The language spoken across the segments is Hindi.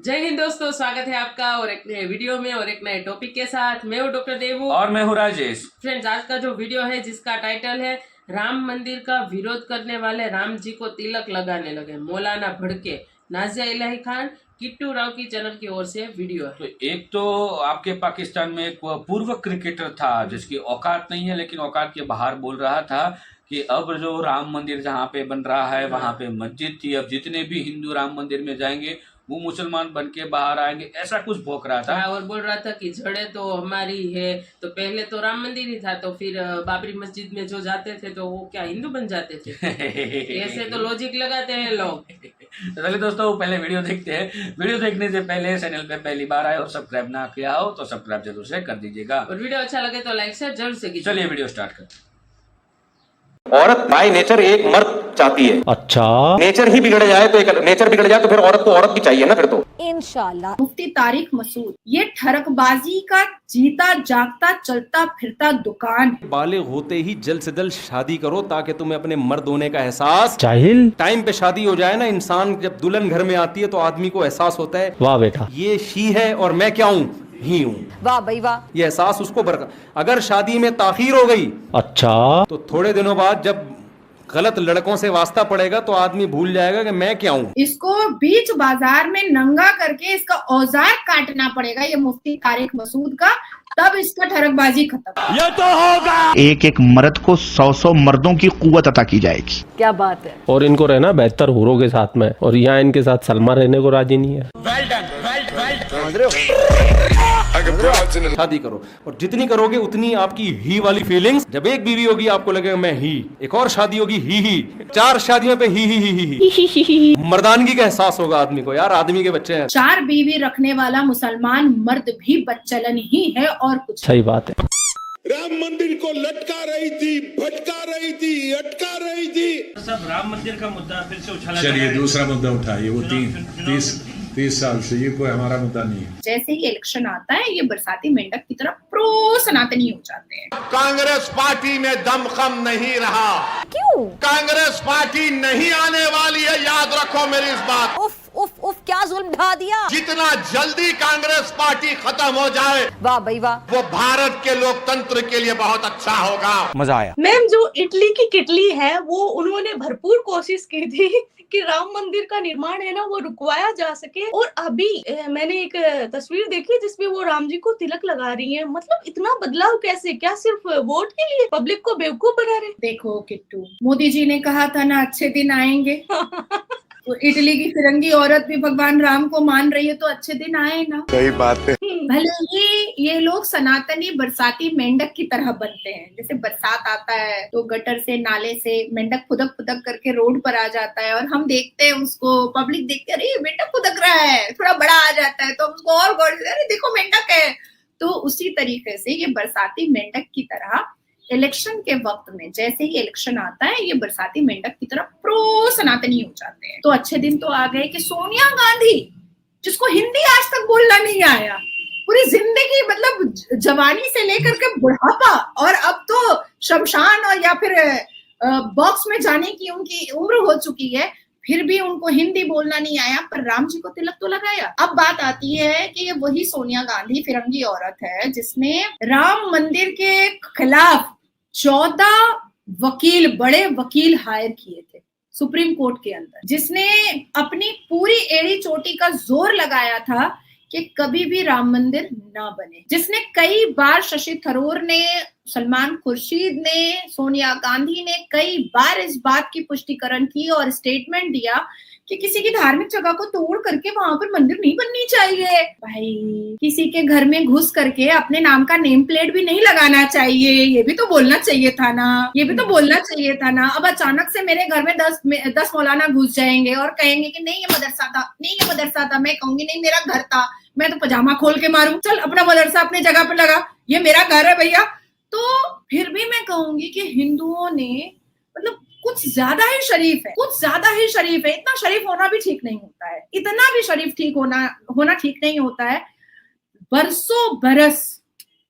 जय हिंद दोस्तों, स्वागत है आपका और एक नए वीडियो में और एक नए टॉपिक के साथ। मैं हूँ डॉक्टर देवू और मैं हूँ राजेश। फ्रेंड्स, आज का जो वीडियो है जिसका टाइटल है राम मंदिर का विरोध करने वाले राम जी को तिलक लगाने लगे, मौलाना भड़के। नाजिया इलाही खान, किट्टू राव की चैनल की ओर से वीडियो है। तो एक तो आपके पाकिस्तान में एक पूर्व क्रिकेटर था जिसकी औकात नहीं है लेकिन औकात के बाहर बोल रहा था कि अब जो राम मंदिर जहाँ पे बन रहा है वहाँ पे मस्जिद थी, अब जितने भी हिंदू राम मंदिर में जाएंगे वो मुसलमान बन के बाहर आएंगे, ऐसा कुछ भौंक रहा था। और बोल रहा था कि जड़े तो हमारी है, तो पहले तो राम मंदिर ही था, तो फिर बाबरी मस्जिद में जो जाते थे तो वो क्या हिंदू बन जाते थे? ऐसे तो लॉजिक लगाते हैं लोग। तो चलिए दोस्तों, पहले वीडियो देखते हैं। वीडियो देखने से पहले चैनल पे पहली बार आए और सब्सक्राइब ना किया हो तो सब्सक्राइब जरूर से कर दीजिएगा और वीडियो अच्छा लगे तो लाइक शेयर जरूर से कीजिए। चलिए वीडियो स्टार्ट करते हैं। औरत बाय नेचर एक मर्द चाहती है। अच्छा, नेचर ही बिगड़ जाए तो एक नेचर बिगड़ जाए तो फिर औरत को औरत भी चाहिए ना फिर तो। इंशाल्लाह। मुफ्ती तारिक मसूद, ये ठरकबाजी का जीता जागता चलता फिरता दुकान। बालिग होते ही जल्द से जल्द शादी करो ताकि तुम्हें अपने मर्द होने का एहसास। जाहिल। टाइम पे शादी हो जाए ना, इंसान जब दुल्हन घर में आती है तो आदमी को एहसास होता है, वाह बेटा, ये शी है और मैं क्या हूँ, ही हूँ। वाह भाई वाह। ये एहसास उसको अगर शादी में ताखीर हो गई अच्छा, तो थोड़े दिनों बाद जब गलत लड़कों से वास्ता पड़ेगा तो आदमी भूल जाएगा कि मैं क्या हूँ। इसको बीच बाजार में नंगा करके इसका औजार काटना पड़ेगा, ये मुफ्ती तारिक मसूद का, तब इसका ठरकबाजी खत्म। ये तो होगा। एक एक मर्द को 100 मर्दों की कुव्वत अता की जाएगी। क्या बात है। और इनको रहना बेहतर हुरों के साथ में, और यहाँ इनके साथ सलमा रहने को राजी नहीं है। शादी करो और जितनी करोगे उतनी आपकी ही वाली फीलिंग्स, जब एक बीवी होगी आपको लगेगा मैं ही, एक और शादी होगी ही, 4 शादियों पे ही। मर्दानगी का एहसास होगा आदमी को, यार आदमी के बच्चे हैं। 4 बीवी रखने वाला मुसलमान मर्द भी बच्चलन ही है और कुछ। सही बात है। राम मंदिर को लटका रही थी, भटका रही थी, अटका रही थी। सब राम मंदिर का मुद्दा फिर से उछाला। चलिए दूसरा मुद्दा उठाइए, वो 30 साल से ये कोई हमारा मुद्दा नहीं है। जैसे ही इलेक्शन आता है ये बरसाती मेंढक की तरफ प्रो सनातनी हो जाते हैं। कांग्रेस पार्टी में दमखम नहीं रहा। क्यों? कांग्रेस पार्टी नहीं आने वाली है, याद रखो मेरी इस बात। उफ उफ उफ, क्या जुल्म ढा दिया। जितना जल्दी कांग्रेस पार्टी खत्म हो जाए, वाह भाई वाह, वो भारत के लोकतंत्र के लिए बहुत अच्छा होगा। मजा आया। मैम, जो इटली की किटली है वो उन्होंने भरपूर कोशिश की थी कि राम मंदिर का निर्माण है ना वो रुकवाया जा सके, और अभी मैंने एक तस्वीर देखी जिसमें वो राम जी को तिलक लगा रही हैं। मतलब इतना बदलाव कैसे? क्या सिर्फ वोट के लिए पब्लिक को बेवकूफ बना रहे? देखो किट्टू, मोदी जी ने कहा था ना अच्छे दिन आएंगे। तो इटली की फिरंगी औरत भी भगवान राम को मान रही है तो अच्छे दिन आए ना। सही बात है। भले ही ये लोग सनातनी बरसाती मेंढक की तरह बनते हैं, जैसे बरसात आता है तो गटर से नाले से मेंढक फुदक फुदक करके रोड पर आ जाता है और हम देखते हैं उसको, पब्लिक देखते हैं अरे मेंढक फुदक रहा है, थोड़ा बड़ा आ जाता है तो उसको और गौर से अरे देखो मेंढक है। तो उसी तरीके से ये बरसाती मेंढक की तरह इलेक्शन के वक्त में, जैसे ही इलेक्शन आता है ये बरसाती मेंढक की तरह प्रो सनातनी हो जाते हैं। तो अच्छे दिन तो आ गए कि सोनिया गांधी, जिसको हिंदी आज तक बोलना नहीं आया, पूरी जिंदगी मतलब जवानी से लेकर के बुढ़ापा और अब तो शमशान और या फिर बॉक्स में जाने की उनकी उम्र हो चुकी है, फिर भी उनको हिंदी बोलना नहीं आया, पर राम जी को तिलक तो लगाया। अब बात आती है कि ये वही सोनिया गांधी फिरंगी औरत है जिसने राम मंदिर के खिलाफ 14 वकील, बड़े वकील हायर किए थे सुप्रीम कोर्ट के अंदर, जिसने अपनी पूरी एड़ी चोटी का जोर लगाया था कि कभी भी राम मंदिर ना बने, जिसने कई बार शशि थरूर ने, सलमान खुर्शीद ने, सोनिया गांधी ने कई बार इस बात की पुष्टिकरण की और स्टेटमेंट दिया कि किसी की धार्मिक जगह को तोड़ करके वहां पर मंदिर नहीं बननी चाहिए। भाई, किसी के घर में घुस करके अपने नाम का नेम प्लेट भी नहीं लगाना चाहिए, ये भी तो बोलना चाहिए था ना, ये भी तो बोलना चाहिए था ना। अब अचानक से मेरे घर में 10 मौलाना घुस जाएंगे और कहेंगे कि नहीं ये मदरसा था, नहीं ये मदरसा था। मैं कहूंगी नहीं मेरा घर था, मैं तो पजामा खोल के मारूं, चल अपना मदरसा अपने जगह पे लगा, ये मेरा घर है भैया। तो फिर भी मैं कहूंगी कि हिंदुओं ने मतलब कुछ ज्यादा ही शरीफ है, कुछ ज्यादा ही शरीफ है। इतना शरीफ होना भी ठीक नहीं होता है, इतना भी शरीफ ठीक होना ठीक नहीं होता है। बरसों बरस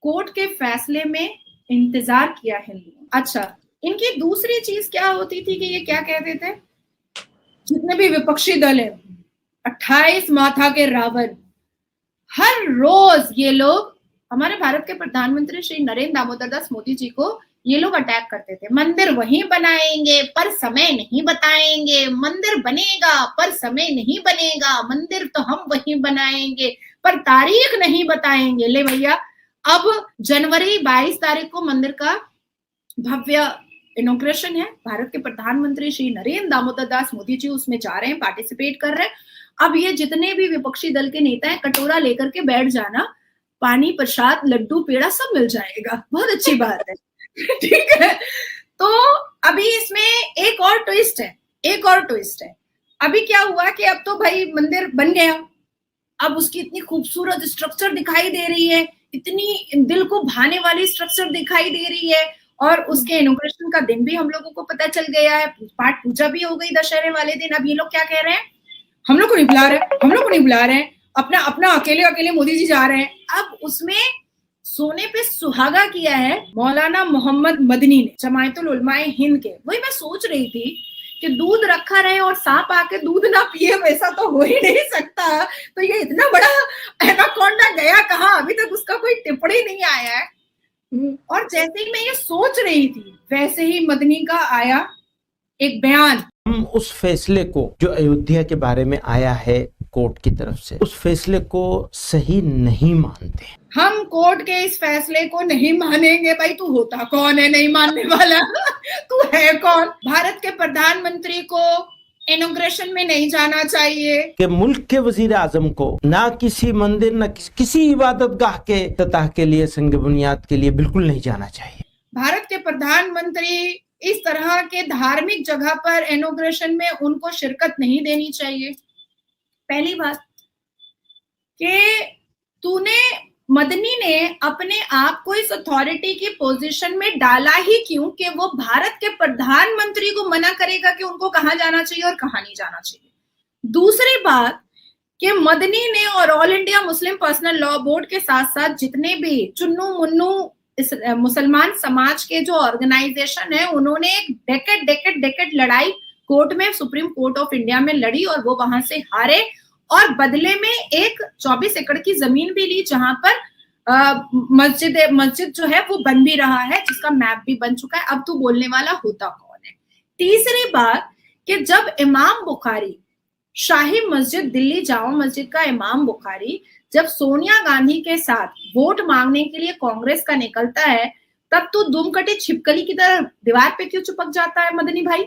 कोर्ट के फैसले में इंतजार किया हिंदुओं। अच्छा, इनकी दूसरी चीज क्या होती थी कि ये क्या कहते थे, जितने भी विपक्षी दल है 28 माथा के रावण। हर रोज ये लोग हमारे भारत के प्रधानमंत्री श्री नरेंद्र दामोदर दास मोदी जी को ये लोग अटैक करते थे। मंदिर वहीं बनाएंगे पर समय नहीं बताएंगे, मंदिर बनेगा पर समय नहीं बनेगा, मंदिर तो हम वहीं बनाएंगे पर तारीख नहीं बताएंगे। ले भैया, अब जनवरी 22 तारीख को मंदिर का भव्य इनॉग्रेशन है। भारत के प्रधानमंत्री श्री नरेंद्र दामोदर दास मोदी जी उसमें जा रहे हैं, पार्टिसिपेट कर रहे हैं। अब ये जितने भी विपक्षी दल के नेता हैं, कटोरा लेकर के बैठ जाना, पानी, प्रसाद, लड्डू, पेड़ा सब मिल जाएगा। बहुत अच्छी बात है। ठीक है, तो अभी इसमें एक और ट्विस्ट है। अभी क्या हुआ कि अब तो भाई मंदिर बन गया, अब उसकी इतनी खूबसूरत स्ट्रक्चर दिखाई दे रही है, इतनी दिल को भाने वाली स्ट्रक्चर दिखाई दे रही है, और उसके इनॉग्रेशन का दिन भी हम लोगों को पता चल गया है, पाठ पूजा भी हो गई दशहरे वाले दिन। अब ये लोग क्या कह रहे हैं, हम लोग को नहीं बुला रहे हैं, अपना अकेले मोदी जी जा रहे हैं। अब उसमें सोने पे सुहागा किया है मौलाना मोहम्मद मदनी ने, जमायतुल उलमाए हिंद के। वही मैं सोच रही थी कि दूध रखा रहे और सांप आके दूध ना पिए, वैसा तो हो ही नहीं सकता। तो ये इतना बड़ा एनाकोंडा गया कहाँ, अभी तक उसका कोई टिप्पणी नहीं आया है। और जैसे ही मैं ये सोच रही थी, वैसे ही मदनी का आया एक बयान। हम उस फैसले को जो अयोध्या के बारे में आया है कोर्ट की तरफ से, उस फैसले को सही नहीं मानते। हम कोर्ट के इस फैसले को नहीं मानेंगे। भाई तू होता कौन है नहीं मानने वाला? तू है कौन? भारत के प्रधानमंत्री को इनॉग्रेशन में नहीं जाना चाहिए कि मुल्क के वजीर आजम को ना किसी मंदिर न किसी इबादत गाह के इफ्तिताह के लिए, संग बुनियाद के लिए बिल्कुल नहीं जाना चाहिए। भारत के प्रधानमंत्री इस तरह के धार्मिक जगह पर इनॉग्रेशन में उनको शिरकत नहीं देनी चाहिए। पहली बात कि तूने, मदनी ने अपने आप को इस अथॉरिटी की पोजीशन में डाला ही क्यों कि वो भारत के प्रधानमंत्री को मना करेगा कि उनको कहाँ जाना चाहिए और कहाँ नहीं जाना चाहिए। दूसरी बात कि मदनी ने और all India Muslim personal law board के साथ साथ जितने भी चुन्नू मुन्नू इस मुसलमान समाज के जो ऑर्गेनाइजेशन है, उन्होंने एक डेकेड लड़ाई कोर्ट में, सुप्रीम कोर्ट ऑफ इंडिया में लड़ी और वो वहां से हारे, और बदले में एक 24 एकड़ की जमीन भी ली जहां पर मस्जिद जो है वो बन भी रहा है, जिसका मैप भी बन चुका है। अब तू बोलने वाला होता कौन है? तीसरी बात कि जब इमाम बुखारी, शाही मस्जिद दिल्ली जामा मस्जिद का इमाम बुखारी जब सोनिया गांधी के साथ वोट मांगने के लिए कांग्रेस का निकलता है, तब तो दुम कटी छिपकली की तरह दीवार पे क्यों चिपक जाता है मदनी भाई?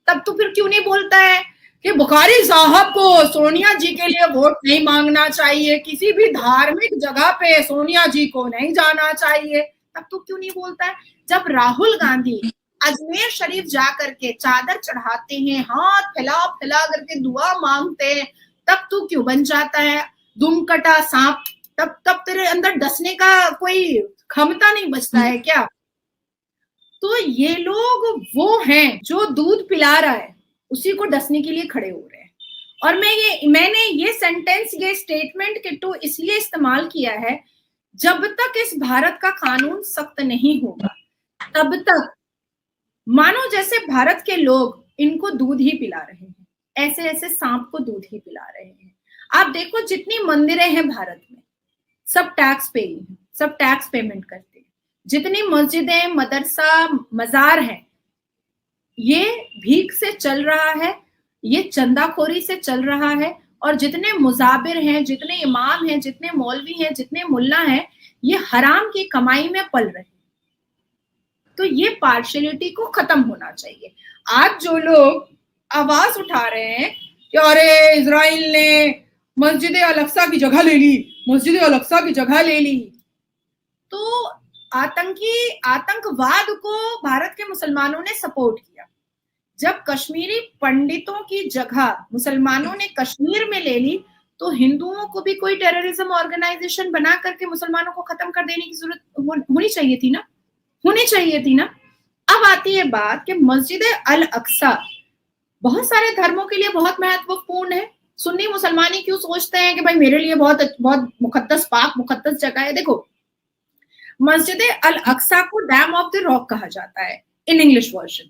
तब तो फिर क्यों नहीं बोलता है कि बुखारी साहब को सोनिया जी के लिए वोट नहीं मांगना चाहिए, किसी भी धार्मिक जगह पे सोनिया जी को नहीं जाना चाहिए? तब तो क्यों नहीं बोलता है? जब राहुल गांधी अजमेर शरीफ जा करके चादर चढ़ाते हैं, हाथ फैला करके दुआ मांगते हैं, तब तू क्यों बन जाता है दुमकटा सांप? तब तेरे अंदर डसने का कोई क्षमता नहीं बचता है क्या? तो ये लोग वो हैं जो दूध पिला रहा है, उसी को डसने के लिए खड़े हो रहे हैं। और मैंने ये सेंटेंस, ये स्टेटमेंट किट्टू इसलिए इस्तेमाल किया है, जब तक इस भारत का कानून सख्त नहीं होगा तब तक मानो जैसे भारत के लोग इनको दूध ही पिला रहे हैं, ऐसे सांप को दूध ही पिला रहे हैं। आप देखो जितनी मंदिरें हैं भारत में, सब टैक्स पेइंग हैं, सब टैक्स पेमेंट करते हैं। जितनी मस्जिदें, मदरसा, मजार हैं, ये भीख से चल रहा है, ये चंदाखोरी से चल रहा है। और जितने मुजाबिर हैं, जितने इमाम हैं, जितने मौलवी हैं, जितने मुल्ला हैं, ये हराम की कमाई में पल रहे हैं। तो ये पार्शियलिटी को खत्म होना चाहिए। आज जो लोग आवाज उठा रहे हैं कि अरे इजराइल ने मस्जिद अल-अक्सा की जगह ले ली, तो आतंकवाद को भारत के मुसलमानों ने सपोर्ट किया। जब कश्मीरी पंडितों की जगह मुसलमानों ने कश्मीर में ले ली, तो हिंदुओं को भी कोई टेररिज्म ऑर्गेनाइजेशन बना करके मुसलमानों को खत्म कर देने की जरूरत होनी चाहिए थी ना। अब आती है बात कि मस्जिद अल-अक्सा बहुत सारे धर्मों के लिए बहुत महत्वपूर्ण है। सुन्नी मुसलमानी क्यों सोचते हैं कि भाई मेरे लिए बहुत मुकद्दस, पाक मुकद्दस जगह है? देखो, मस्जिद अल-अक्सा को डैम ऑफ द रॉक कहा जाता है इन इंग्लिश वर्जन।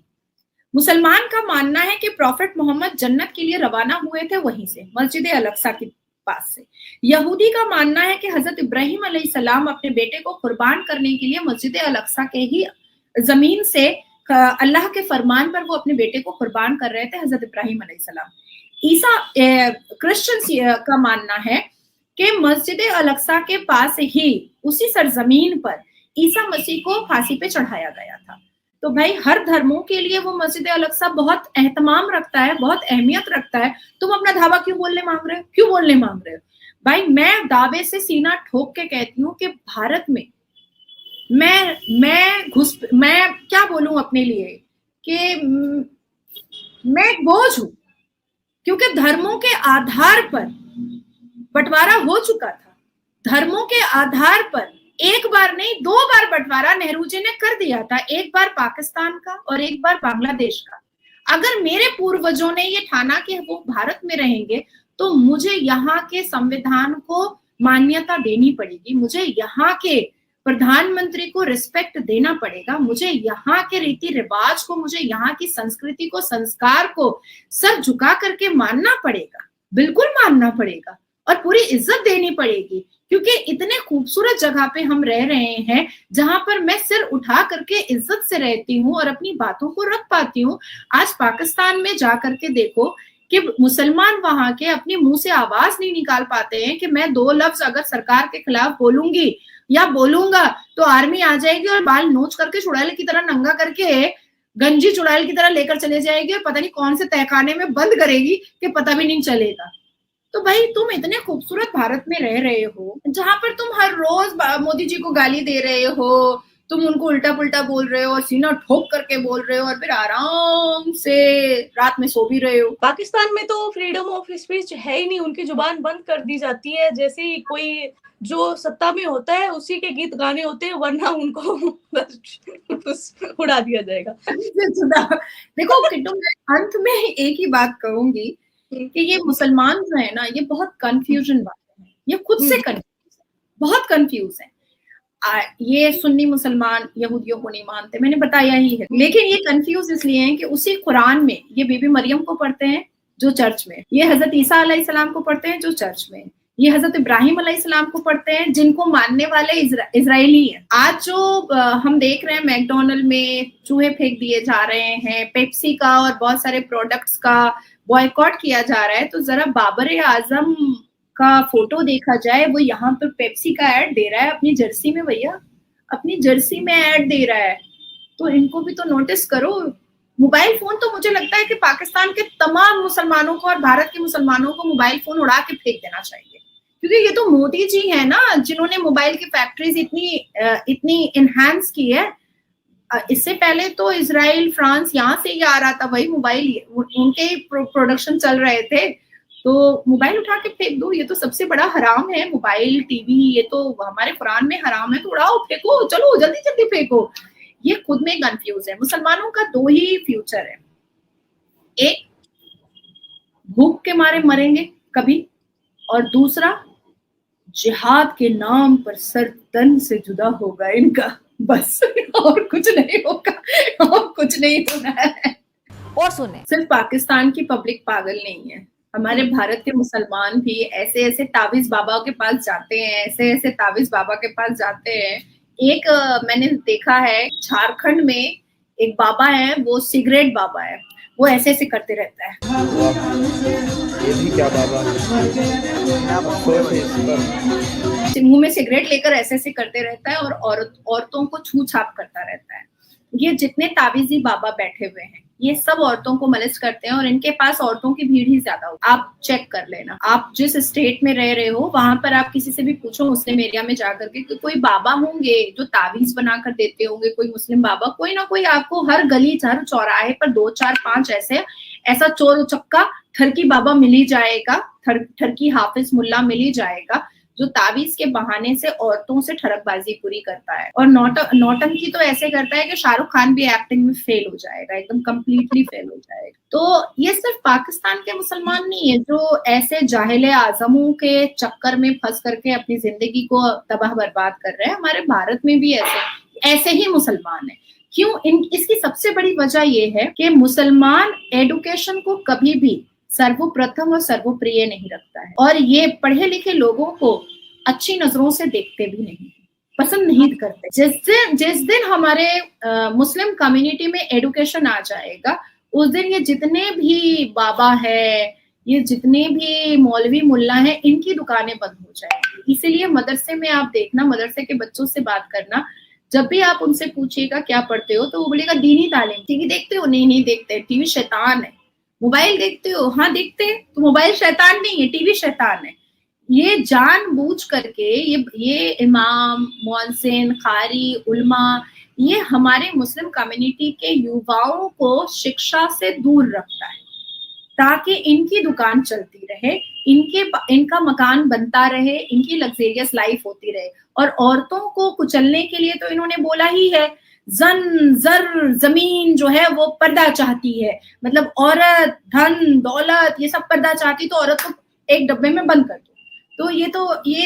मुसलमान का मानना है कि प्रॉफेट मोहम्मद जन्नत के लिए रवाना हुए थे वहीं से, मस्जिद अल-अक्सा के पास से। यहूदी का मानना है कि हजरत इब्राहिम अलैहिस्सलाम अपने बेटे को कुर्बान करने के लिए मस्जिद अल-अक्सा के ही जमीन से अल्लाह के फरमान पर वो अपने बेटे को कुर्बान कर रहे थे, हजरत इब्राहिम अलैहिस्सलाम। ईसा क्रिश्चियंस का मानना है कि मस्जिद अल-अक्सा के पास ही उसी सरजमीन पर ईसा मसीह को फांसी पे चढ़ाया गया था। तो भाई हर धर्मों के लिए वो मस्जिद अल-अक्सा बहुत एहतमाम रखता है, बहुत अहमियत रखता है। तुम अपना धावा क्यों बोलने मांग रहे हो, क्यों बोलने मांग रहे हो? भाई मैं दावे से सीना ठोक के कहती हूँ कि भारत में मैं क्या बोलूं अपने लिए कि मैं बोझ हूं, क्योंकि धर्मों के आधार पर बंटवारा हो चुका था। धर्मों के आधार पर एक बार नहीं 2 बार बंटवारा नेहरू जी ने कर दिया था, एक बार पाकिस्तान का और एक बार बांग्लादेश का। अगर मेरे पूर्वजों ने ये ठाना कि वो भारत में रहेंगे तो मुझे यहाँ के संविधान को मान्यता देनी पड़ेगी, मुझे यहाँ के प्रधानमंत्री को रिस्पेक्ट देना पड़ेगा, मुझे यहाँ के रीति रिवाज को, मुझे यहाँ की संस्कृति को, संस्कार को सर झुका करके मानना पड़ेगा, बिल्कुल मानना पड़ेगा और पूरी इज्जत देनी पड़ेगी। क्योंकि इतने खूबसूरत जगह पे हम रह रहे हैं जहां पर मैं सिर उठा करके इज्जत से रहती हूँ और अपनी बातों को रख पाती हूँ। आज पाकिस्तान में जा करके देखो कि मुसलमान वहां के अपने मुंह से आवाज नहीं निकाल पाते हैं कि मैं 2 लफ्ज अगर सरकार के खिलाफ बोलूंगी या बोलूंगा तो आर्मी आ जाएगी और बाल नोच करके चुड़ैल की तरह नंगा करके गंजी चुड़ैल की तरह लेकर चले जाएगी और पता नहीं कौन से तहखाने में बंद करेगी कि पता भी नहीं चलेगा। तो भाई तुम इतने खूबसूरत भारत में रह रहे हो जहां पर तुम हर रोज मोदी जी को गाली दे रहे हो, तुम उनको उल्टा पुल्टा बोल रहे हो और सीना ठोक करके बोल रहे हो और फिर आराम से रात में सो भी रहे हो। पाकिस्तान में तो फ्रीडम ऑफ स्पीच है ही नहीं, उनकी जुबान बंद कर दी जाती है। जैसे ही कोई जो सत्ता में होता है उसी के गीत गाने होते हैं, वरना उनको उड़ा दिया जाएगा। देखो किट्टू, मैं अंत में एक ही बात कहूंगी कि ये मुसलमान जो है ना, ये बहुत कंफ्यूजन वाले हैं, ये खुद से कंफ्यूज है, बहुत कंफ्यूज है। ये सुन्नी मुसलमान यहूदियों को नहीं मानते, मैंने बताया ही है, लेकिन ये कंफ्यूज इसलिए हैं कि उसी कुरान में ये बीबी मरियम को पढ़ते हैं जो चर्च में, ये हजरत ईसा अलैहिस्सलाम को पढ़ते हैं जो चर्च में, ये हजरत इब्राहिम अलैहिस्सलाम को पढ़ते हैं जिनको मानने वाले इजरायली हैं। आज जो हम देख रहे हैं मैकडोनल्ड में चूहे फेंक दिए जा रहे हैं, पेप्सी का और बहुत सारे प्रोडक्ट्स का बॉयकॉट किया जा रहा है, तो जरा बाबर आजम का फोटो देखा जाए, वो यहाँ पर पेप्सी का ऐड दे रहा है अपनी जर्सी में, भैया अपनी जर्सी में ऐड दे रहा है, तो इनको भी तो नोटिस करो। मोबाइल फोन तो मुझे लगता है कि पाकिस्तान के तमाम मुसलमानों को और भारत के मुसलमानों को मोबाइल फोन उड़ा के फेंक देना चाहिए, क्योंकि ये तो मोदी जी है ना जिन्होंने मोबाइल की फैक्ट्रीज इतनी इनहैंस की है। इससे पहले तो इजराइल, फ्रांस यहाँ से ही आ रहा था वही मोबाइल, उनके प्रोडक्शन चल रहे थे, तो मोबाइल उठा के फेंक दो, ये तो सबसे बड़ा हराम है। मोबाइल, टीवी, ये तो हमारे कुरान में हराम है, तो उड़ाओ, फेंको, चलो जल्दी जल्दी फेंको। ये खुद में कंफ्यूज है। मुसलमानों का 2 ही फ्यूचर है, एक भूख के मारे मरेंगे कभी, और दूसरा जिहाद के नाम पर सर तन से जुदा होगा इनका, बस और कुछ नहीं होगा, और कुछ नहीं होना है। और सुने, सिर्फ पाकिस्तान की पब्लिक पागल नहीं है, हमारे भारत के मुसलमान भी ऐसे ऐसे तावीज बाबा के पास जाते हैं, ऐसे ऐसे तावीज बाबा के पास जाते हैं। एक मैंने देखा है झारखंड में एक बाबा है, वो सिगरेट बाबा है, वो ऐसे ऐसे करते रहता है। ये भी क्या बाबा, मुंह में सिगरेट लेकर ऐसे ऐसे करते रहता है और औरतों को छू छाप करता रहता है। ये जितने तावीजी बाबा बैठे हुए हैं ये सब औरतों को मलिस्ट करते हैं और इनके पास औरतों की भीड़ ही ज्यादा होती है। आप चेक कर लेना, आप जिस स्टेट में रह रहे हो वहां पर आप किसी से भी पूछो मुस्लिम एरिया में जाकर के, कोई बाबा होंगे जो तावीज बनाकर देते होंगे, कोई मुस्लिम बाबा, कोई ना कोई आपको हर गली हर चौराहे पर 2, 4, 5 ऐसा चोर उचक्का ठरकी बाबा मिल ही जाएगा, ठरकी हाफिज मुल्ला मिल ही जाएगा, जो तावीज के बहाने से औरतों से ठरकबाजी पूरी करता है। और नौटंकी तो ऐसे करता है कि शाहरुख खान भी एक्टिंग में फेल हो जाएगा, एकदम कंप्लीटली फेल हो जाएगा। तो ये सिर्फ पाकिस्तान के मुसलमान नहीं है जो ऐसे जाहिल आजमों के चक्कर में फंस करके अपनी जिंदगी को तबाह बर्बाद कर रहे हैं, हमारे भारत में भी ऐसे ही मुसलमान है। इसकी सबसे बड़ी वजह ये है कि मुसलमान एडुकेशन को कभी भी सर्वप्रथम और सर्वप्रिय नहीं रखता है, और ये पढ़े लिखे लोगों को अच्छी नजरों से देखते भी नहीं, पसंद नहीं करते। जिस दिन हमारे मुस्लिम कम्युनिटी में एडुकेशन आ जाएगा, उस दिन ये जितने भी बाबा है, ये जितने भी मौलवी मुल्ला हैं, इनकी दुकानें बंद हो जाएंगी। इसीलिए मदरसे में आप देखना, मदरसे के बच्चों से बात करना, जब भी आप उनसे पूछिएगा क्या पढ़ते हो, तो वो बोलेगा दीनी तालीम। टीवी देखते हो? नहीं देखते, टीवी शैतान है। मोबाइल देखते हो? हाँ देखते हैं। तो मोबाइल शैतान नहीं है, टीवी शैतान है। ये जानबूझ करके ये इमाम, मुअज्जिन, कारी, उल्मा, ये हमारे मुस्लिम कम्युनिटी के युवाओं को शिक्षा से दूर रखता है, ताकि इनकी दुकान चलती रहे, इनका मकान बनता रहे, इनकी लग्जेरियस लाइफ होती रहे। और औरतों को कुचलने के लिए तो इन्होंने बोला ही है, जमीन जो है वो पर्दा चाहती है, मतलब औरत, धन दौलत, ये सब पर्दा चाहती, तो औरत को एक डब्बे में बंद कर दो। तो ये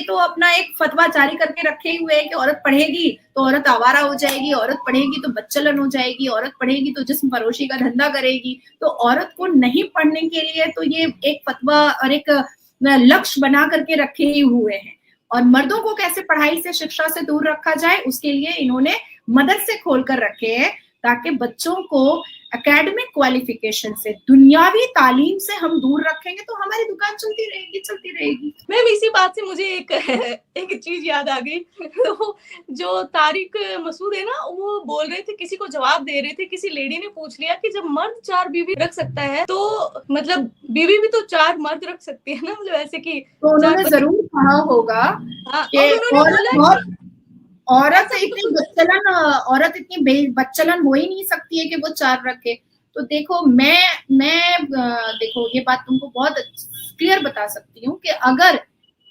तो अपना एक फतवा जारी करके रखे हुए है कि औरत पढ़ेगी तो औरत आवारा हो जाएगी, औरत पढ़ेगी तो बच्चलन हो जाएगी, औरत पढ़ेगी तो जिस्म फरोशी का धंधा करेगी। तो औरत को नहीं पढ़ने के लिए तो ये एक फतवा और एक लक्ष्य बना करके रखे ही हुए हैं। और मर्दों को कैसे पढ़ाई से, शिक्षा से दूर रखा जाए, उसके लिए इन्होंने मदरसे खोल कर रखे हैं, ताकि बच्चों को एकेडमिक क्वालिफिकेशन से, दुनियावी तालीम से हम दूर रखेंगे तो हमारी दुकान चलती रहेगी। मैम इसी बात से मुझे एक चीज याद आ गई। तो जो तारिक मसूद है ना, वो बोल रहे थे, किसी को जवाब दे रहे थे, किसी लेडी ने पूछ लिया कि जब मर्द 4 बीवी रख सकता है, तो मतलब बीवी भी तो 4 मर्द रख सकती है ना, मतलब ऐसे कि तो उन्होंने जरूर कहा होगा कि औरत इतनी बच्चलन हो ही नहीं सकती है कि वो 4 रखे। तो देखो, मैं देखो, ये बात तुमको बहुत क्लियर बता सकती हूँ कि अगर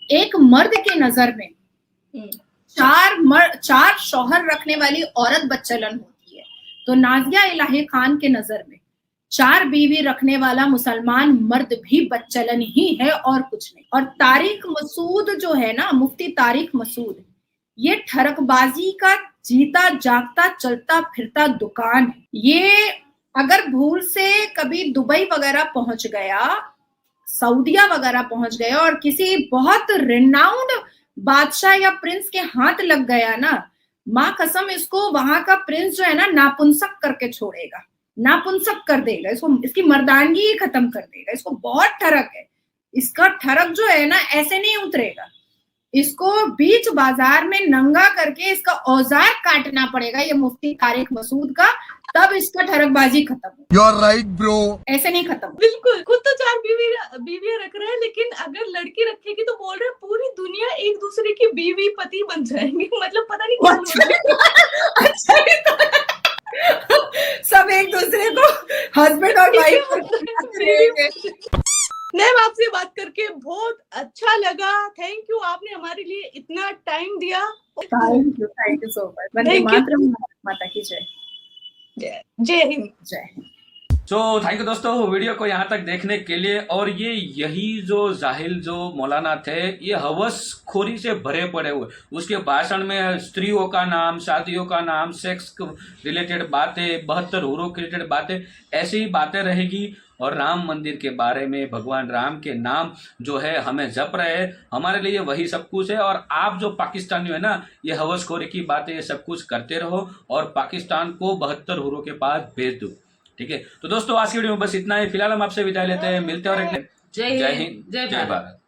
एक मर्द के नजर में 4 शौहर रखने वाली औरत बच्चलन होती है, तो नाजिया इलाही खान के नजर में 4 बीवी रखने वाला मुसलमान मर्द भी बच्चलन ही है और कुछ नहीं। और तारिक मसूद जो है ना, मुफ्ती तारिक मसूद, ये ठरकबाजी का जीता जागता चलता फिरता दुकान है। ये अगर भूल से कभी दुबई वगैरह पहुंच गया, सऊदिया वगैरह पहुंच गया और किसी बहुत रिनाउंड बादशाह या प्रिंस के हाथ लग गया ना, माँ कसम इसको वहां का प्रिंस जो है ना, नापुंसक करके छोड़ेगा, नापुंसक कर देगा इसको, इसकी मर्दानगी ही खत्म कर देगा। इसको बहुत ठरक है, इसका ठरक जो है ना ऐसे नहीं उतरेगा, इसको बीच बाजार में नंगा करके इसका औजार काटना पड़ेगा, ये मुफ्ती तारिक मसूद का, तब इसका ठरकबाजी खत्म हो। You are right bro. ऐसे नहीं खत्म। बिल्कुल, खुद तो 4 बीवियां रख रहे हैं, लेकिन अगर लड़की रखेगी तो बोल रहे पूरी दुनिया एक दूसरे की बीवी पति बन जाएंगे। मतलब पता नहीं क्या सब एक दूसरे को हस्बैंड और वाइफ। मैम आपसे बात करके बहुत अच्छा लगा, थैंक यू, आपने हमारे लिए इतना टाइम दिया। Thank you so much. वंदे मातरम, माता की जय। जय हिंद। जय हिंद। तो थैंक यू दोस्तों वीडियो को यहाँ तक देखने के लिए। और यही जो जाहिल जो मौलाना थे, ये हवसखोरी से भरे पड़े हुए, उसके भाषण में स्त्रियों का नाम, शादियों का नाम, सेक्स रिलेटेड बातें, 72 हूरों के रिलेटेड बातें, ऐसी ही बातें रहेगी। और राम मंदिर के बारे में, भगवान राम के नाम जो है हमें जप रहे हैं, हमारे लिए वही सब कुछ है। और आप जो पाकिस्तानी है ना, ये हवसखोरी की बातें, ये सब कुछ करते रहो और पाकिस्तान को 72 हूरों के पास भेज दो, ठीक है। तो दोस्तों आज की वीडियो में बस इतना ही। फिलहाल हम आपसे विदाई लेते हैं, मिलते हैं और एक जय हिंद, जय भारत।